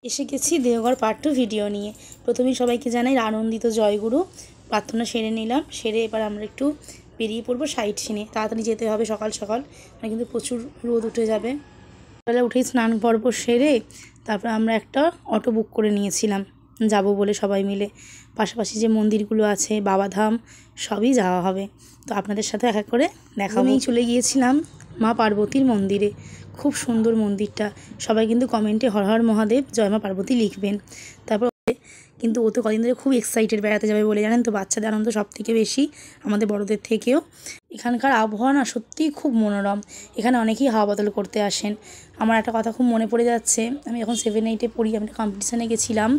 এসে গেছি Deoghar part 2 video নিয়ে। প্রথমেই সবাইকে জানাই আনন্দিত জয়গুরু। প্রার্থনা সেরে নিলাম, সেরে এবার আমরা একটু বেরিয়ে পড়বো সাইট সিনে। তাড়াতাড়ি যেতে হবে সকাল সকাল, মানে কিন্তু প্রচুর রোদ উঠে যাবে। সকালে উঠেই স্নান পর্ব সেরে তারপর আমরা একটা অটো বুক করে নিয়েছিলাম যাব বলে সবাই মিলে। পাশাপাশি যে মন্দিরগুলো আছে বাবাধাম সবই যাওয়া হবে, তো আপনাদের সাথে এক এক করে দেখা। আমি চলে গিয়েছিলাম মা পার্বতীর মন্দিরে। খুব সুন্দর মন্দিরটা। সবাই কিন্তু কমেন্টে হর হর মহাদেব জয় মা পার্বতী লিখবেন। তারপর কিন্তু ও তো কদিন ধরে খুব এক্সাইটেড বেড়াতে যাবে বলে, জানেন তো, বাচ্চাদের আনন্দ সব থেকে বেশি আমাদের বড়দের থেকেও। এখানকার আবহাওয়া না সত্যিই খুব মনোরম। এখানে অনেকেই হাওয়া বদল করতে আসেন। আমার একটা কথা খুব মনে পড়ে যাচ্ছে, আমি যখন 7-8-এ পড়ি, আমি কম্পিটিশানে গেছিলাম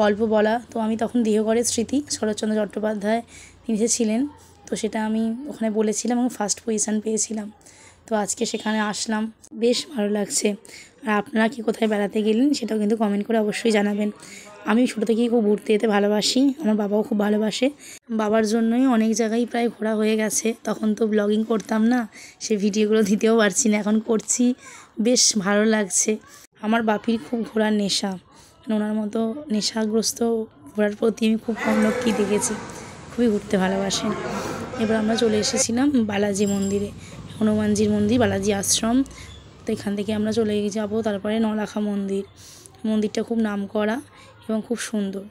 গল্প বলা। তো আমি তখন দেহগড়ের স্মৃতি শরৎচন্দ্র চট্টোপাধ্যায় তিনি ছিলেন, তো সেটা আমি ওখানে বলেছিলাম এবং ফার্স্ট পজিশান পেয়েছিলাম। তো আজকে সেখানে আসলাম, বেশ ভালো লাগছে। আর আপনারা কি কোথায় বেড়াতে গেলেন সেটাও কিন্তু কমেন্ট করে অবশ্যই জানাবেন। আমি ছোটো থেকেই খুব ঘুরতে যেতে ভালোবাসি, আমার বাবাও খুব ভালোবাসে। বাবার জন্যই অনেক জায়গায় প্রায় ঘোরা হয়ে গেছে। তখন তো ব্লগিং করতাম না, সে ভিডিওগুলো দিতেও পারছি না, এখন করছি, বেশ ভালো লাগছে। আমার বাপির খুব ঘোরার নেশা, ওনার মতো নেশাগ্রস্ত ঘোরার প্রতি আমি খুব কম লোককেই দেখেছি, খুবই ঘুরতে ভালোবাসেন। এবার আমরা চলে এসেছিলাম বালাজি মন্দিরে, হনুমানজির মন্দির, বালাজি আশ্রম। তো এখান থেকে আমরা চলে যাব তারপরে নলাখা মন্দির। মন্দিরটা খুব নামকরা এবং খুব সুন্দর।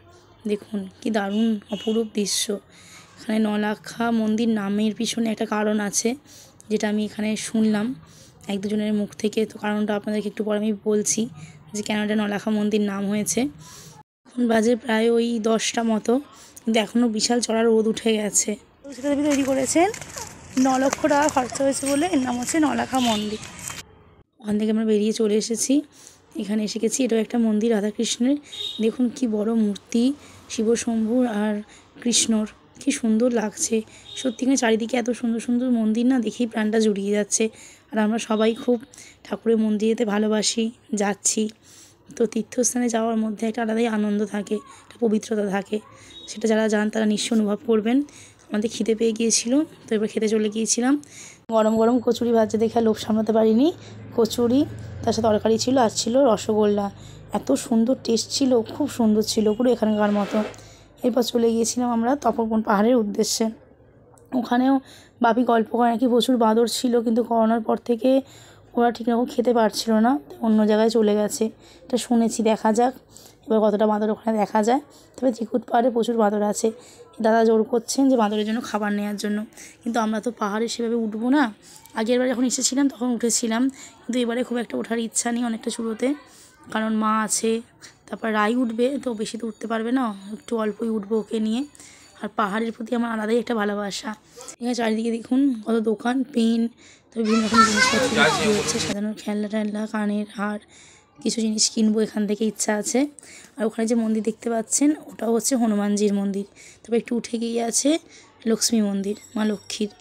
দেখুন কি দারুণ অপরূপ দৃশ্য। এখানে নলাখা মন্দির নামের পিছনে একটা কারণ আছে, যেটা আমি এখানে শুনলাম এক দুজনের মুখ থেকে। তো কারণটা আপনাদেরকে একটু পরে আমি বলছি যে কেন এটা নলাখা মন্দির নাম হয়েছে। এখন বাজে প্রায় ওই 10টা মতো, কিন্তু এখনও বিশাল চড়া রোদ উঠে গেছে। সেটা তৈরি করেছেন 9 লক্ষ টাকা খরচা হয়েছে বলে, এর নাম হচ্ছে নলাখা মন্দির। ওখান থেকে আমরা বেরিয়ে চলে এসেছি, এখানে এসে গেছি। এটাও একটা মন্দির রাধাকৃষ্ণের। দেখুন কি বড় মূর্তি শিবশম্ভুর আর কৃষ্ণর, কি সুন্দর লাগছে সত্যিকার। চারিদিকে এত সুন্দর সুন্দর মন্দির না, দেখেই প্রাণটা জুড়িয়ে যাচ্ছে। আর আমরা সবাই খুব ঠাকুরের মন্দির যেতে ভালোবাসি, যাচ্ছি। তো তীর্থস্থানে যাওয়ার মধ্যে একটা আলাদাই আনন্দ থাকে, একটা পবিত্রতা থাকে, সেটা যারা যান তারা নিশ্চয় অনুভব করবেন। আমাদের খিদে পেয়ে গিয়েছিল, তো এবার খেতে চলে গিয়েছিলাম। গরম গরম কচুরি ভাজা দেখে লোভ সামলাতে পারিনি। কচুরি, তার সাথে তরকারি ছিল, আর ছিল রসগোল্লা। এত সুন্দর টেস্ট ছিল, খুব সুন্দর ছিল, পুরো এখানকার মতো। এরপর চলে গিয়েছিলাম আমরা তপোবন পাহাড়ের উদ্দেশ্যে। ওখানেও বাপি গল্প করে নাকি প্রচুর বাঁদর ছিল, কিন্তু করোনার পর থেকে ওরা ঠিকরকম খেতে পারছিল না, অন্য জায়গায় চলে গেছে, এটা শুনেছি। দেখা যাক এবার কতটা বাঁদর ওখানে দেখা যায়। তবে ত্রিকুট পাহাড়ে প্রচুর বাঁদর আছে। দাদা জোর করছেন যে বাঁদরের জন্য খাবার নেওয়ার জন্য, কিন্তু আমরা তো পাহাড়ে সেভাবে উঠবো না। আগেরবার যখন এসেছিলাম তখন উঠেছিলাম, কিন্তু এবারে খুব একটা ওঠার ইচ্ছা নেই অনেকটা চূড়োতে, কারণ মা আছে, তারপর রাই উঠবে, তো বেশি তো উঠতে পারবে না, একটু অল্পই উঠবো ওকে নিয়ে। আর পাহাড়ের প্রতি আমার আলাদাই একটা ভালোবাসা। এখানে চারিদিকে দেখুন কত দোকান, পেন, তো বিভিন্ন রকম জিনিসপত্র বিক্রি হচ্ছে, সাজানোর খেলনা টেলনা, কানের হার, কিছু জিনিস কিনবো এখান থেকে, ইচ্ছা আছে। আর ওখানে যে মন্দির দেখতে পাচ্ছেন ওটাও হচ্ছে হনুমানজির মন্দির। তবে একটু উঠে গিয়ে আছে লক্ষ্মী মন্দির, মা লক্ষ্মীর।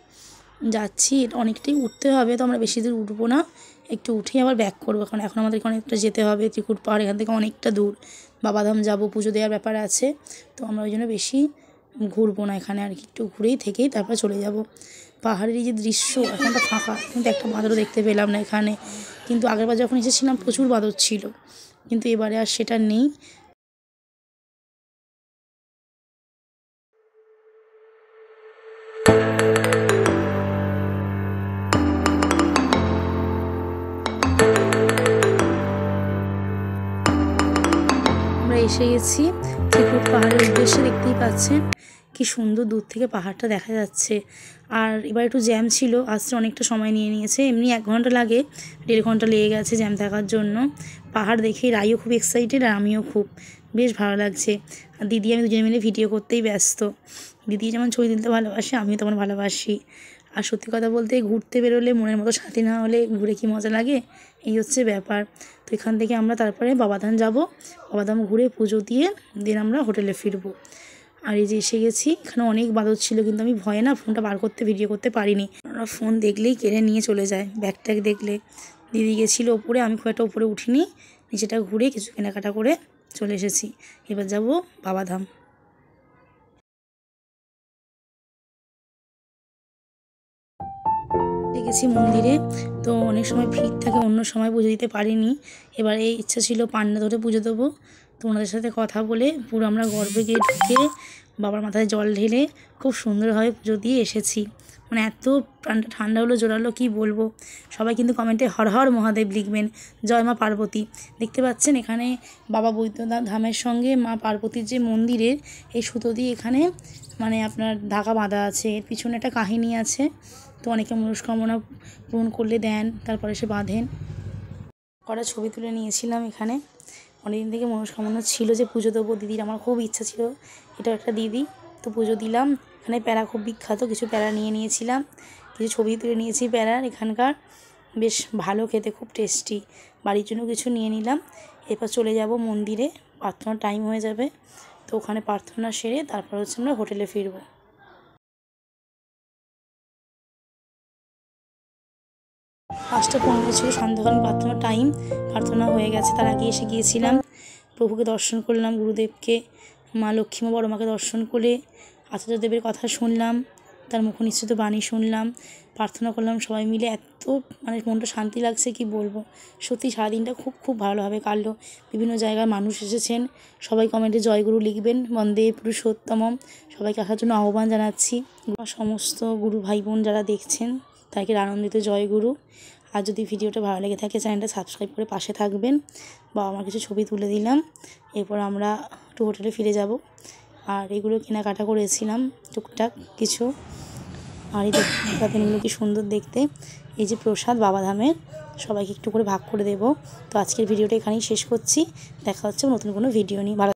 যাচ্ছি, এটা অনেকটাই উঠতে হবে, তো আমরা বেশি দূর উঠবো না, একটু উঠেই আবার ব্যাক করবো, কারণ এখন আমাদেরকে অনেকটা যেতে হবে। ত্রিকুট পাহাড় এখান থেকে অনেকটা দূর, বাবাধাম যাবো, পুজো দেওয়ার ব্যাপার আছে, তো আমরা ওই জন্য বেশি ঘুরবো না এখানে, আর কি একটু ঘুরেই থেকেই তারপর চলে যাব। পাহাড়ের এই যে দৃশ্য, এখানটা ফাঁকা, কিন্তু একটা বাঁদরও দেখতে পেলাম না এখানে। কিন্তু আগেরবার যখন এসেছিলাম প্রচুর বাঁদর ছিল, কিন্তু এবারে আর সেটা নেই। আমরা এসে গেছি ত্রিকুট পাহাড়ের উদ্দেশ্যে। দেখতেই পাচ্ছেন কি সুন্দর দূর থেকে পাহাড়টা দেখা যাচ্ছে। আর এবার একটু জ্যাম ছিল, আসতে অনেকটা সময় নিয়ে নিয়েছে। এমনি 1 ঘন্টা লাগে, 1.5 ঘন্টা লেগে গেছে জ্যাম থাকার জন্য। পাহাড় দেখে রাইও খুব এক্সাইটেড, আর আমিও খুব, বেশ ভালো লাগছে। আর দিদি আমি দুজনে মিলে ভিডিও করতেই ব্যস্ত। দিদি যেমন ছবি তুলতে ভালোবাসে, আমিও তেমন ভালোবাসি। আর সত্যি কথা বলতে ঘুরতে বেরোলে মনের মতো শান্তি না হলে ঘুরে কি মজা লাগে, এই হচ্ছে ব্যাপার। তো এখান থেকে আমরা তারপরে বাবাধাম যাব, বাবাধাম ঘুরে পুজো দিয়ে দেন আমরা হোটেলে ফিরবো। আর এই যে এসে গেছি, এখানে অনেক বাদর ছিল, কিন্তু আমি ভয়ে না ফোনটা বার করতে ভিডিও করতে পারিনি। ওরা ফোন দেখলেই কেড়ে নিয়ে চলে যায়, ব্যাগ ট্যাগ দেখলে। দিদি গেছিলো ওপরে, আমি খুব একটা ওপরে উঠিনি, নিচেটা ঘুরে কিছু কেনাকাটা করে চলে এসেছি। এবার যাব বাবাধাম। এসেছি মন্দিরে, তো অনেক সময় ভিড় থাকে, অন্য সময় পুজো দিতে পারিনি। এবারে ইচ্ছা ছিল পান্ডা ধরে পুজো দেবো, তো ওনাদের সাথে কথা বলে পুরো আমরা গর্ভে গিয়ে ঢুকে বাবার মাথায় জল ঢেলে খুব সুন্দরভাবে পুজো দিয়ে এসেছি। মানে এত প্রাণটা ঠান্ডা হলো, জোরালো কী বলবো। সবাই কিন্তু কমেন্টে হর হর মহাদেব লিখবেন, জয় মা পার্বতী। দেখতে পাচ্ছেন এখানে বাবা বৈদ্যনাথ ধামের সঙ্গে মা পার্বতীর যে মন্দিরের এই সুতো দিয়ে এখানে মানে আপনার ধাগা বাঁধা আছে, এর পিছনে একটা কাহিনী আছে। তো অনেকে মনস্কামনা পূরণ করলে দেন, তারপরে সে বাঁধেন। কটা ছবি তুলে নিয়েছিলাম এখানে। অনেকদিন থেকে মনস্কামনা ছিল যে পুজো দেবো, দিদির আমার খুব ইচ্ছা ছিল। এটা একটা দিদি, তো পুজো দিলাম। এখানে প্যারা খুব বিখ্যাত, কিছু প্যারা নিয়ে নিয়েছিলাম, কিছু ছবি তুলে নিয়েছি প্যারার। এখানকার বেশ ভালো খেতে, খুব টেস্টি। বাড়ির জন্য কিছু নিয়ে নিলাম। এরপর চলে যাব মন্দিরে, প্রার্থনার টাইম হয়ে যাবে। তো ওখানে প্রার্থনা সেরে তারপর হচ্ছে আমরা হোটেলে ফিরবো। 5টা 15 ছিল, সন্ধ্যাকালীন প্রার্থনার টাইম। প্রার্থনা হয়ে গেছে, তার আগে এসে গিয়েছিলাম। প্রভুকে দর্শন করলাম, গুরুদেবকে, মা লক্ষ্মী, মা বড় মাকে দর্শন করে আচার্যদেবের কথা শুনলাম, তার মুখ নিঃসৃত বাণী শুনলাম, প্রার্থনা করলাম সবাই মিলে। এত মানে মনটা শান্তি লাগছে কি বলবো। সত্যি সারাদিনটা খুব খুব ভালোভাবে কাটলো। বিভিন্ন জায়গার মানুষ এসেছেন, সবাই কমেন্টে জয়গুরু লিখবেন, বন্দে পুরুষোত্তমম। সবাইকে আসার জন্য আহ্বান জানাচ্ছি। সমস্ত গুরু ভাই বোন যারা দেখছেন তাকে আনন্দিত জয়গুরু। আর যদি ভিডিওটা ভালো লেগে থাকে চ্যানেলটা সাবস্ক্রাইব করে পাশে থাকবেন। বা আমার কিছু ছবি তুলে দিলাম, এরপর আমরা একটু হোটেলে ফিরে যাব। আর এগুলো কেনাকাটা করেছিলাম টুকটাক কিছু। আর এই দেখুন কি সুন্দর দেখতে। এই যে প্রসাদ বাবাধামের, সবাইকে একটু করে ভাগ করে দেব। তো আজকের ভিডিওটা এখানেই শেষ করছি। দেখা হচ্ছে নতুন কোনো ভিডিও নিয়ে। ভালো